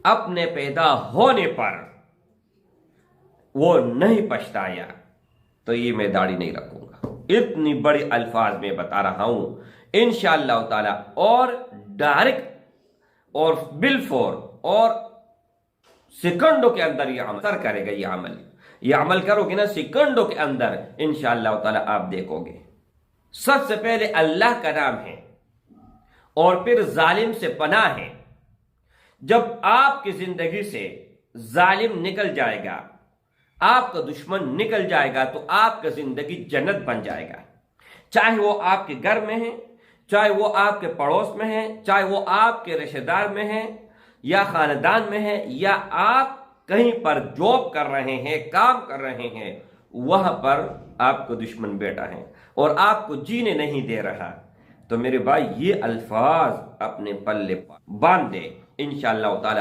اپنے پیدا ہونے پر وہ نہیں پچھتایا تو یہ میں داڑھی نہیں رکھوں گا. اتنی بڑی الفاظ میں بتا رہا ہوں انشاءاللہ تعالی. اور ڈائریکٹ اور بالفور اور سیکنڈوں کے اندر یہ عمل اثر کرے گا. یہ عمل کرو گے نا سیکنڈوں کے اندر انشاءاللہ تعالی آپ دیکھو گے. سب سے پہلے اللہ کا نام ہے اور پھر ظالم سے پناہ ہے. جب آپ کی زندگی سے ظالم نکل جائے گا، آپ کا دشمن نکل جائے گا، تو آپ کا زندگی جنت بن جائے گا. چاہے وہ آپ کے گھر میں ہے، چاہے وہ آپ کے پڑوس میں ہے، چاہے وہ آپ کے رشتہ دار میں ہے یا خاندان میں ہے، یا آپ کہیں پر جاب کر رہے ہیں، کام کر رہے ہیں، وہاں پر آپ کو دشمن بیٹھا ہے اور آپ کو جینے نہیں دے رہا. تو میرے بھائی یہ الفاظ اپنے پلے باندھ دے انشاءاللہ تعالی.